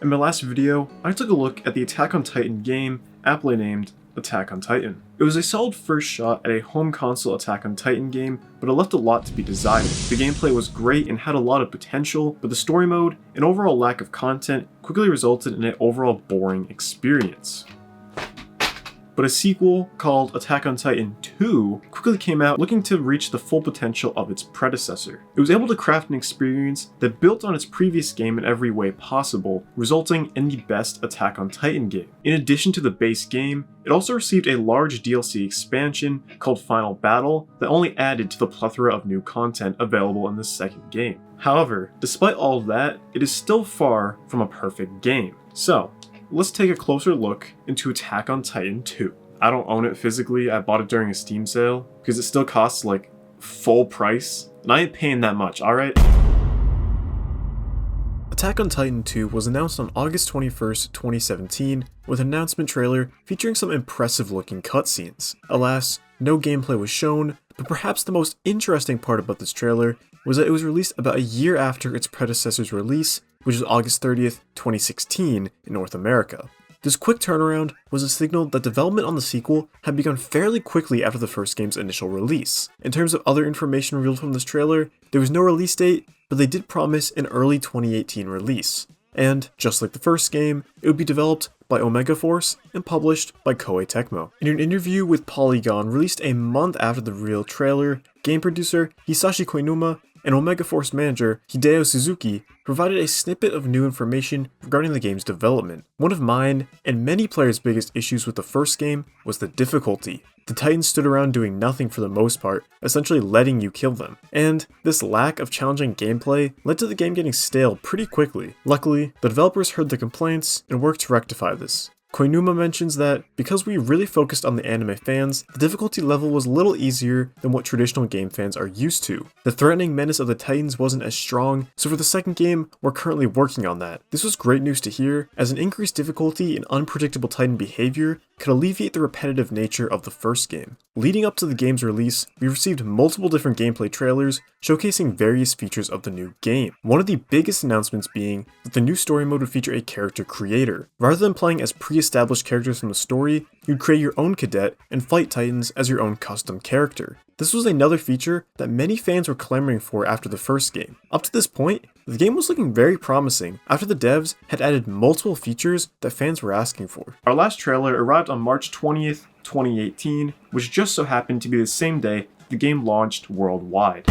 In my last video, I took a look at the Attack on Titan game, aptly named Attack on Titan. It was a solid first shot at a home console Attack on Titan game, but it left a lot to be desired. The gameplay was great and had a lot of potential, but the story mode and overall lack of content quickly resulted in an overall boring experience. But a sequel called Attack on Titan 2 quickly came out looking to reach the full potential of its predecessor. It was able to craft an experience that built on its previous game in every way possible, resulting in the best Attack on Titan game. In addition to the base game, it also received a large DLC expansion called Final Battle that only added to the plethora of new content available in the second game. However, despite all of that, it is still far from a perfect game. So, let's take a closer look into Attack on Titan 2. I don't own it physically, I bought it during a Steam sale, because it still costs like full price, and I ain't paying that much, alright? Attack on Titan 2 was announced on August 21st, 2017, with an announcement trailer featuring some impressive looking cutscenes. Alas, no gameplay was shown, but perhaps the most interesting part about this trailer was that it was released about a year after its predecessor's release, which was August 30th, 2016 in North America. This quick turnaround was a signal that development on the sequel had begun fairly quickly after the first game's initial release. In terms of other information revealed from this trailer, there was no release date, but they did promise an early 2018 release. And, just like the first game, it would be developed by Omega Force and published by Koei Tecmo. In an interview with Polygon released a month after the real trailer, game producer Hisashi Koinuma and Omega Force manager Hideo Suzuki provided a snippet of new information regarding the game's development. One of mine and many players' biggest issues with the first game was the difficulty. The Titans stood around doing nothing for the most part, essentially letting you kill them. And this lack of challenging gameplay led to the game getting stale pretty quickly. Luckily, the developers heard the complaints and worked to rectify this. Koinuma mentions that, because we really focused on the anime fans, the difficulty level was a little easier than what traditional game fans are used to. The threatening menace of the Titans wasn't as strong, so for the second game, we're currently working on that. This was great news to hear, as an increased difficulty and unpredictable Titan behavior could alleviate the repetitive nature of the first game. Leading up to the game's release, we received multiple different gameplay trailers showcasing various features of the new game. One of the biggest announcements being that the new story mode would feature a character creator. Rather than playing as pre-established characters from the story, you'd create your own cadet and fight Titans as your own custom character. This was another feature that many fans were clamoring for after the first game. Up to this point, the game was looking very promising after the devs had added multiple features that fans were asking for. Our last trailer arrived on March 20th, 2018, which just so happened to be the same day the game launched worldwide.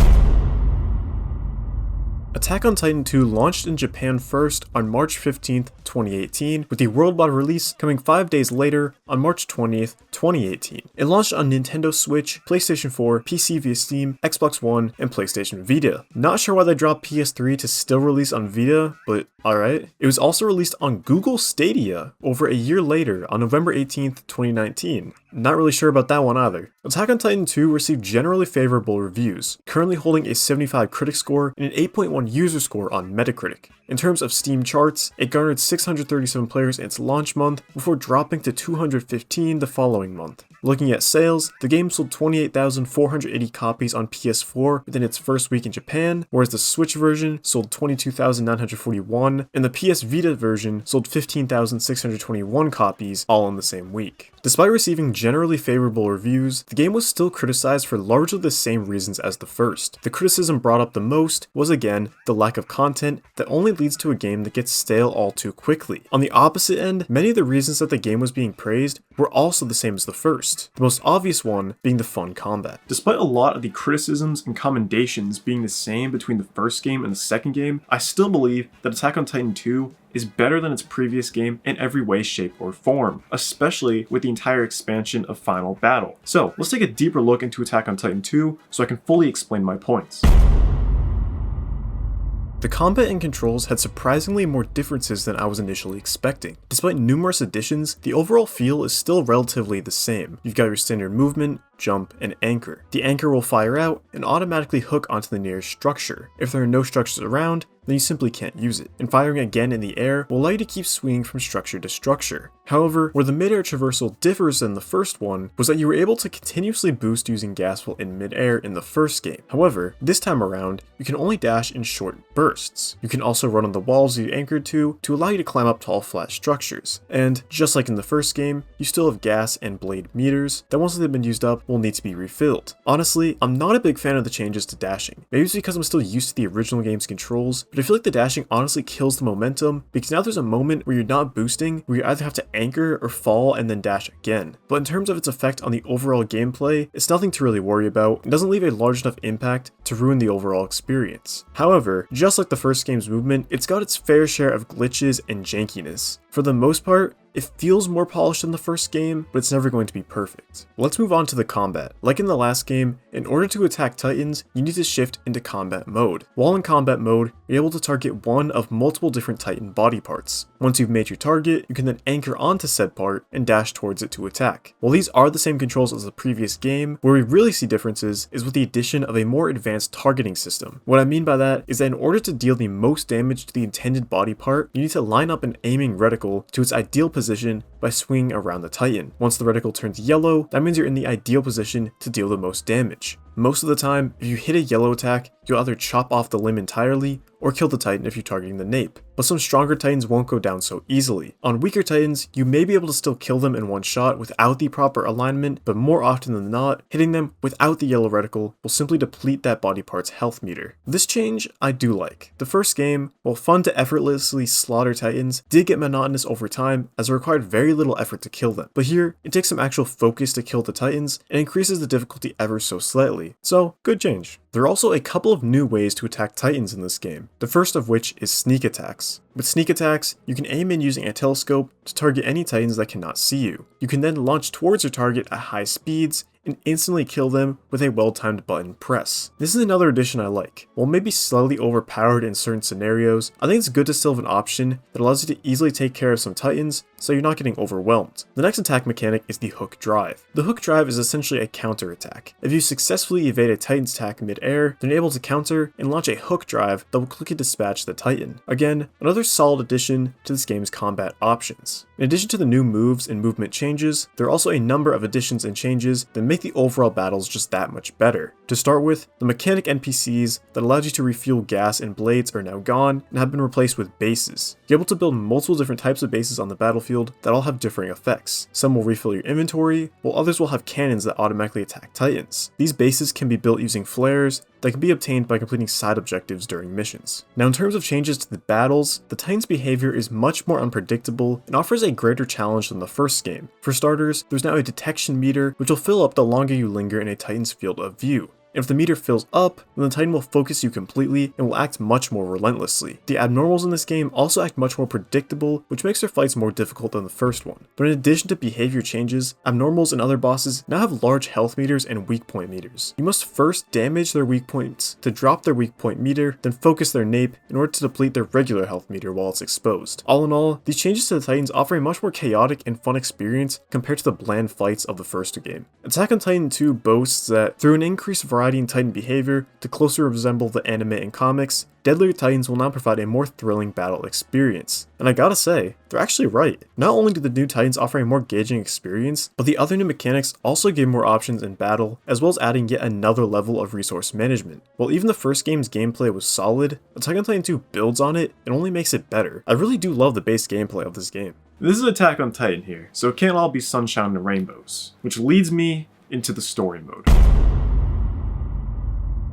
Attack on Titan 2 launched in Japan first on March 15th, 2018, with the worldwide release coming 5 days later on March 20th, 2018. It launched on Nintendo Switch, PlayStation 4, PC via Steam, Xbox One, and PlayStation Vita. Not sure why they dropped PS3 to still release on Vita, but alright. It was also released on Google Stadia over a year later on November 18th, 2019. Not really sure about that one either. Attack on Titan 2 received generally favorable reviews, currently holding a 75 critic score and an 8.1 user score on Metacritic. In terms of Steam charts, it garnered 637 players in its launch month before dropping to 215 the following month. Looking at sales, the game sold 28,480 copies on PS4 within its first week in Japan, whereas the Switch version sold 22,941, and the PS Vita version sold 15,621 copies all in the same week. Despite receiving generally favorable reviews, the game was still criticized for largely the same reasons as the first. The criticism brought up the most was again the lack of content that only leads to a game that gets stale all too quickly. On the opposite end, many of the reasons that the game was being praised were also the same as the first, the most obvious one being the fun combat. Despite a lot of the criticisms and commendations being the same between the first game and the second game, I still believe that Attack on Titan 2 is better than its previous game in every way, shape, or form, especially with the entire expansion of Final Battle. So, let's take a deeper look into Attack on Titan 2 so I can fully explain my points. The combat and controls had surprisingly more differences than I was initially expecting. Despite numerous additions, the overall feel is still relatively the same. You've got your standard movement, jump, and anchor. The anchor will fire out and automatically hook onto the nearest structure. If there are no structures around, then you simply can't use it, and firing again in the air will allow you to keep swinging from structure to structure. However, where the mid-air traversal differs than the first one was that you were able to continuously boost using gas while in mid-air in the first game. However, this time around, you can only dash in short bursts. You can also run on the walls you anchored to allow you to climb up tall flat structures. And just like in the first game, you still have gas and blade meters that once they've been used up will need to be refilled. Honestly, I'm not a big fan of the changes to dashing. Maybe it's because I'm still used to the original game's controls, but I feel like the dashing honestly kills the momentum because now there's a moment where you're not boosting, where you either have to anchor or fall and then dash again. But in terms of its effect on the overall gameplay, it's nothing to really worry about and doesn't leave a large enough impact to ruin the overall experience. However, just like the first game's movement, it's got its fair share of glitches and jankiness. For the most part, it feels more polished than the first game, but it's never going to be perfect. Let's move on to the combat. Like in the last game, in order to attack Titans, you need to shift into combat mode. While in combat mode, you're able to target one of multiple different Titan body parts. Once you've made your target, you can then anchor onto said part and dash towards it to attack. While these are the same controls as the previous game, where we really see differences is with the addition of a more advanced targeting system. What I mean by that is that in order to deal the most damage to the intended body part, you need to line up an aiming reticle to its ideal position by swinging around the Titan. Once the reticle turns yellow, that means you're in the ideal position to deal the most damage. Most of the time, if you hit a yellow attack, you'll either chop off the limb entirely or kill the Titan if you're targeting the nape. But some stronger Titans won't go down so easily. On weaker Titans, you may be able to still kill them in one shot without the proper alignment, but more often than not, hitting them without the yellow reticle will simply deplete that body part's health meter. This change I do like. The first game, while fun to effortlessly slaughter Titans, did get monotonous over time as it required very little effort to kill them. But here, it takes some actual focus to kill the Titans and increases the difficulty ever so slightly. So, good change. There are also a couple of new ways to attack Titans in this game, the first of which is sneak attacks. With sneak attacks, you can aim in using a telescope to target any Titans that cannot see you. You can then launch towards your target at high speeds and instantly kill them with a well-timed button press. This is another addition I like. While maybe slightly overpowered in certain scenarios, I think it's good to still have an option that allows you to easily take care of some Titans so you're not getting overwhelmed. The next attack mechanic is the hook drive. The hook drive is essentially a counter attack. If you successfully evade a Titan's attack mid-air, then you're able to counter and launch a hook drive that will quickly dispatch the Titan. Again, another solid addition to this game's combat options. In addition to the new moves and movement changes, there are also a number of additions and changes that make the overall battles just that much better. To start with, the mechanic NPCs that allowed you to refuel gas and blades are now gone and have been replaced with bases. You're able to build multiple different types of bases on the battlefield that all have differing effects. Some will refill your inventory, while others will have cannons that automatically attack Titans. These bases can be built using flares that can be obtained by completing side objectives during missions. Now in terms of changes to the battles, the Titan's behavior is much more unpredictable and offers a greater challenge than the first game. For starters, there's now a detection meter which will fill up the longer you linger in a Titan's field of view. If the meter fills up, then the Titan will focus you completely and will act much more relentlessly. The abnormals in this game also act much more predictable, which makes their fights more difficult than the first one. But in addition to behavior changes, abnormals and other bosses now have large health meters and weak point meters. You must first damage their weak points to drop their weak point meter, then focus their nape in order to deplete their regular health meter while it's exposed. All in all, these changes to the Titans offer a much more chaotic and fun experience compared to the bland fights of the first game. Attack on Titan 2 boasts that through an increased variety in Titan behavior to closer resemble the anime and comics, Deadlier Titans will now provide a more thrilling battle experience. And I gotta say, they're actually right. Not only do the new Titans offer a more engaging experience, but the other new mechanics also give more options in battle, as well as adding yet another level of resource management. While even the first game's gameplay was solid, Attack on Titan 2 builds on it and only makes it better. I really do love the base gameplay of this game. This is Attack on Titan here, so it can't all be sunshine and rainbows, which leads me into the story mode.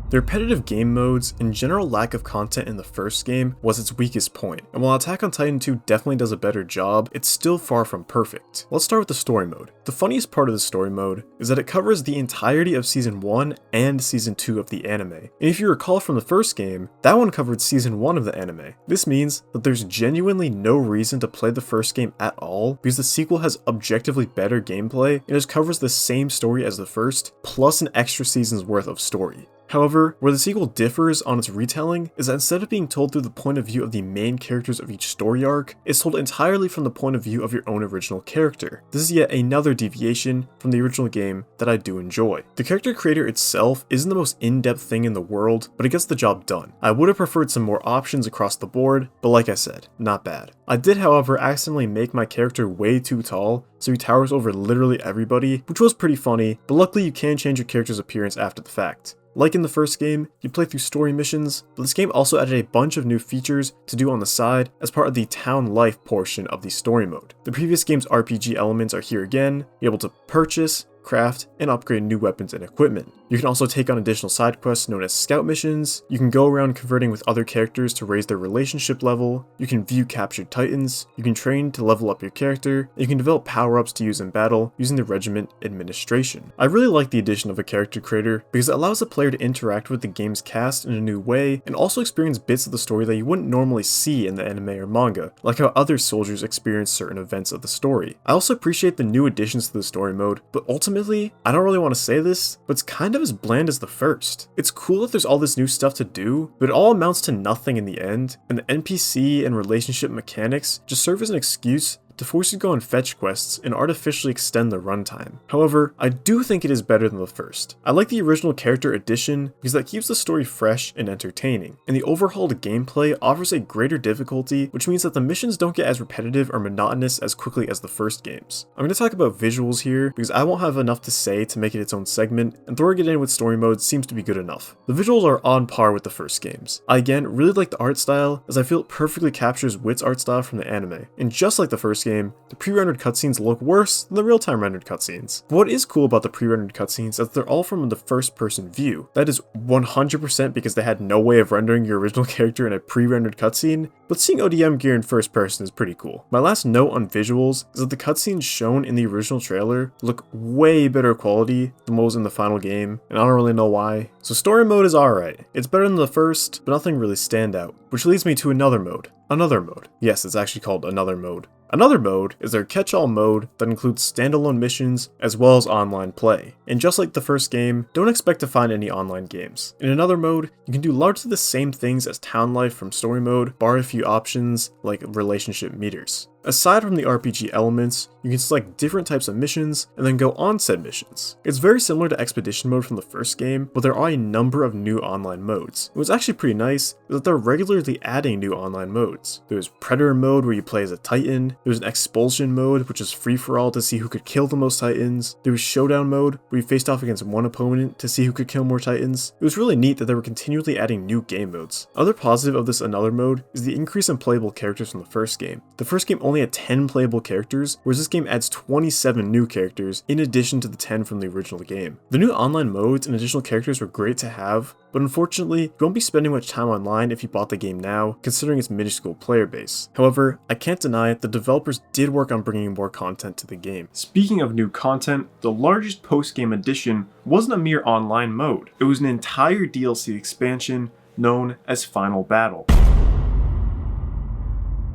The repetitive game modes and general lack of content in the first game was its weakest point, and while Attack on Titan 2 definitely does a better job, it's still far from perfect. Let's start with the story mode. The funniest part of the story mode is that it covers the entirety of Season 1 and Season 2 of the anime. And if you recall from the first game, that one covered Season 1 of the anime. This means that there's genuinely no reason to play the first game at all, because the sequel has objectively better gameplay and just covers the same story as the first, plus an extra season's worth of story. However, where the sequel differs on its retelling is that instead of being told through the point of view of the main characters of each story arc, it's told entirely from the point of view of your own original character. This is yet another deviation from the original game that I do enjoy. The character creator itself isn't the most in-depth thing in the world, but it gets the job done. I would have preferred some more options across the board, but like I said, not bad. I did, however, accidentally make my character way too tall, so he towers over literally everybody, which was pretty funny, but luckily you can change your character's appearance after the fact. Like in the first game, you play through story missions, but this game also added a bunch of new features to do on the side as part of the town life portion of the story mode. The previous game's RPG elements are here again, you're able to purchase, craft, and upgrade new weapons and equipment. You can also take on additional side quests known as scout missions, you can go around converting with other characters to raise their relationship level, you can view captured titans, you can train to level up your character, and you can develop power-ups to use in battle using the regiment administration. I really like the addition of a character creator because it allows the player to interact with the game's cast in a new way and also experience bits of the story that you wouldn't normally see in the anime or manga, like how other soldiers experience certain events of the story. I also appreciate the new additions to the story mode, but ultimately, I don't really want to say this, but it's kind of as bland as the first. It's cool that there's all this new stuff to do, but it all amounts to nothing in the end, and the NPC and relationship mechanics just serve as an excuse to force you to go on fetch quests and artificially extend the runtime. However, I do think it is better than the first. I like the original character addition because that keeps the story fresh and entertaining, and the overhauled gameplay offers a greater difficulty, which means that the missions don't get as repetitive or monotonous as quickly as the first games. I'm going to talk about visuals here because I won't have enough to say to make it its own segment, and throwing it in with story mode seems to be good enough. The visuals are on par with the first games. I again really like the art style as I feel it perfectly captures Wit's art style from the anime, and just like the first game, the pre-rendered cutscenes look worse than the real-time rendered cutscenes. But what is cool about the pre-rendered cutscenes is that they're all from the first-person view. That is 100% because they had no way of rendering your original character in a pre-rendered cutscene, but seeing ODM gear in first person is pretty cool. My last note on visuals is that the cutscenes shown in the original trailer look way better quality than what was in the final game, and I don't really know why. So story mode is alright. It's better than the first, but nothing really stand out. Which leads me to another mode. Another mode. Yes, it's actually called Another Mode. Another mode is their catch-all mode that includes standalone missions as well as online play. And just like the first game, don't expect to find any online games. In Another Mode, you can do largely the same things as town life from story mode, bar a few options like relationship meters. Aside from the RPG elements, you can select different types of missions and then go on said missions. It's very similar to Expedition mode from the first game, but there are a number of new online modes. What's actually pretty nice is that they're regularly adding new online modes. There's Predator mode where you play as a Titan, there's an Expulsion mode which is free for all to see who could kill the most Titans, there was Showdown mode where you faced off against one opponent to see who could kill more Titans. It was really neat that they were continually adding new game modes. Other positive of this Another Mode is the increase in playable characters from the first game. The first game only had 10 playable characters, whereas this game adds 27 new characters in addition to the 10 from the original game. The new online modes and additional characters were great to have, but unfortunately, you won't be spending much time online if you bought the game now, considering its minuscule player base. However, I can't deny it, the developers did work on bringing more content to the game. Speaking of new content, the largest post-game addition wasn't a mere online mode. It was an entire DLC expansion known as Final Battle.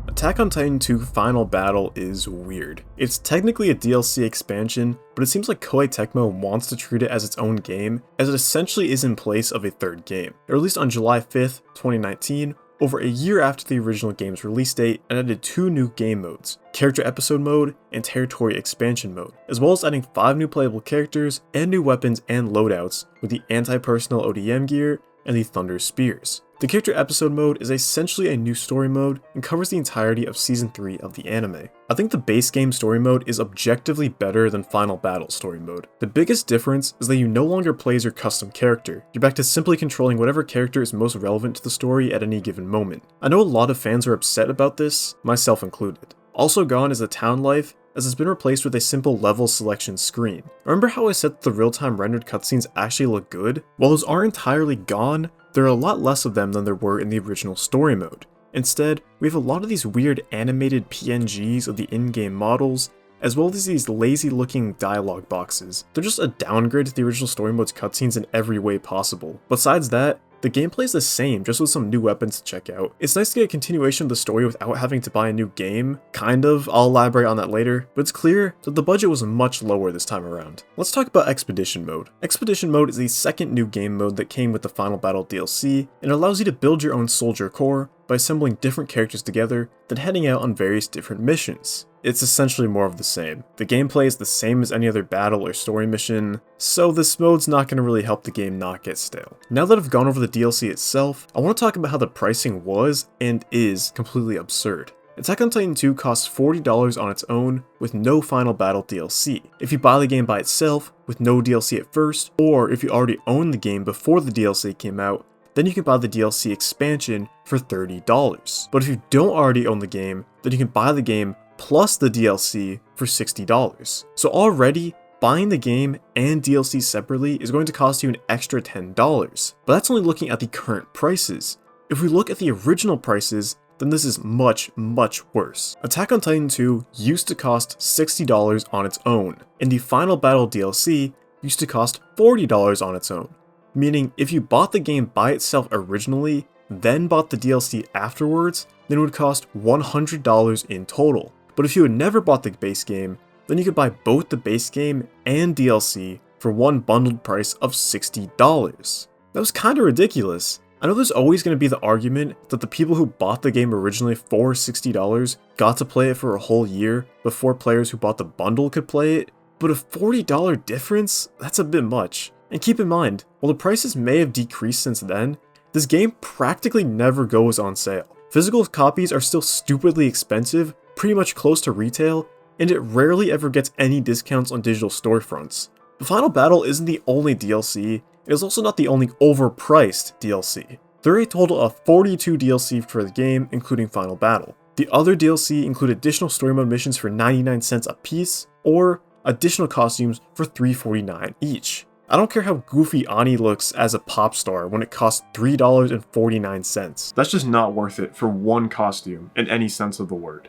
Attack on Titan 2 Final Battle is weird. It's technically a DLC expansion, but it seems like Koei Tecmo wants to treat it as its own game, as it essentially is in place of a third game. It released on July 5th, 2019, over a year after the original game's release date, and added 2 new game modes, Character Episode Mode and Territory Expansion Mode, as well as adding 5 new playable characters and new weapons and loadouts with the anti-personnel ODM gear and the Thunder Spears. The Character Episode Mode is essentially a new story mode and covers the entirety of Season 3 of the anime. I think the base game story mode is objectively better than Final Battle story mode. The biggest difference is that you no longer play as your custom character. You're back to simply controlling whatever character is most relevant to the story at any given moment. I know a lot of fans are upset about this, myself included. Also gone is the town life, as it's been replaced with a simple level selection screen. Remember how I said that the real-time rendered cutscenes actually look good? While those aren't entirely gone, there are a lot less of them than there were in the original story mode. Instead, we have a lot of these weird animated PNGs of the in-game models, as well as these lazy looking dialogue boxes. They're just a downgrade to the original story mode's cutscenes in every way possible. Besides that, The gameplay is the same, just with some new weapons to check out. It's nice to get a continuation of the story without having to buy a new game, kind of, I'll elaborate on that later, but it's clear that the budget was much lower this time around. Let's talk about Expedition Mode. Expedition Mode is the second new game mode that came with the Final Battle DLC, and allows you to build your own soldier corps by assembling different characters together, then heading out on various different missions. It's essentially more of the same. The gameplay is the same as any other battle or story mission, so this mode's not going to really help the game not get stale. Now that I've gone over the DLC itself, I want to talk about how the pricing was and is completely absurd. Attack on Titan 2 costs $40 on its own with no Final Battle DLC. If you buy the game by itself with no DLC at first, or if you already own the game before the DLC came out, then you can buy the DLC expansion for $30. But if you don't already own the game, then you can buy the game plus the DLC for $60. So already, buying the game and DLC separately is going to cost you an extra $10. But that's only looking at the current prices. If we look at the original prices, then this is much, much worse. Attack on Titan 2 used to cost $60 on its own, and the Final Battle DLC used to cost $40 on its own. Meaning, if you bought the game by itself originally, then bought the DLC afterwards, then it would cost $100 in total. But if you had never bought the base game, then you could buy both the base game and DLC for one bundled price of $60. That was kinda ridiculous. I know there's always going to be the argument that the people who bought the game originally for $60 got to play it for a whole year before players who bought the bundle could play it, but a $40 difference? That's a bit much. And keep in mind, while the prices may have decreased since then, this game practically never goes on sale. Physical copies are still stupidly expensive, pretty much close to retail, and it rarely ever gets any discounts on digital storefronts. The Final Battle isn't the only DLC, it is also not the only overpriced DLC. There are a total of 42 DLC for the game, including Final Battle. The other DLC include additional story mode missions for 99 cents a piece, or additional costumes for $3.49 each. I don't care how goofy Ani looks as a pop star when it costs $3.49. That's just not worth it for one costume, in any sense of the word.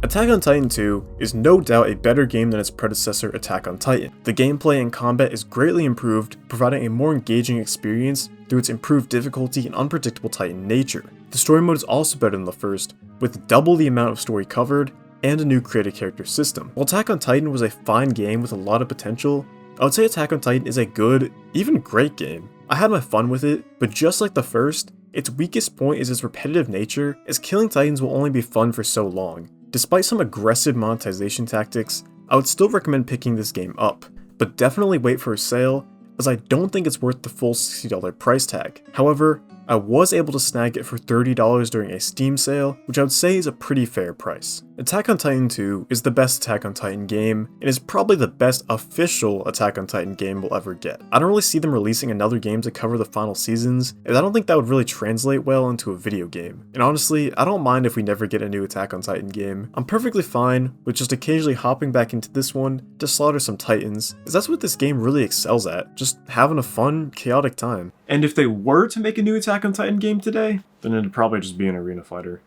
Attack on Titan 2 is no doubt a better game than its predecessor Attack on Titan. The gameplay and combat is greatly improved, providing a more engaging experience through its improved difficulty and unpredictable Titan nature. The story mode is also better than the first, with double the amount of story covered, and a new created character system. While Attack on Titan was a fine game with a lot of potential, I would say Attack on Titan is a good, even great game. I had my fun with it, but just like the first, its weakest point is its repetitive nature, as killing Titans will only be fun for so long. Despite some aggressive monetization tactics, I would still recommend picking this game up, but definitely wait for a sale, as I don't think it's worth the full $60 price tag. However, I was able to snag it for $30 during a Steam sale, which I would say is a pretty fair price. Attack on Titan 2 is the best Attack on Titan game, and is probably the best official Attack on Titan game we'll ever get. I don't really see them releasing another game to cover the final seasons, and I don't think that would really translate well into a video game. And honestly, I don't mind if we never get a new Attack on Titan game. I'm perfectly fine with just occasionally hopping back into this one to slaughter some Titans, as that's what this game really excels at, just having a fun, chaotic time. And if they were to make a new Attack on Titan game today, then it'd probably just be an arena fighter.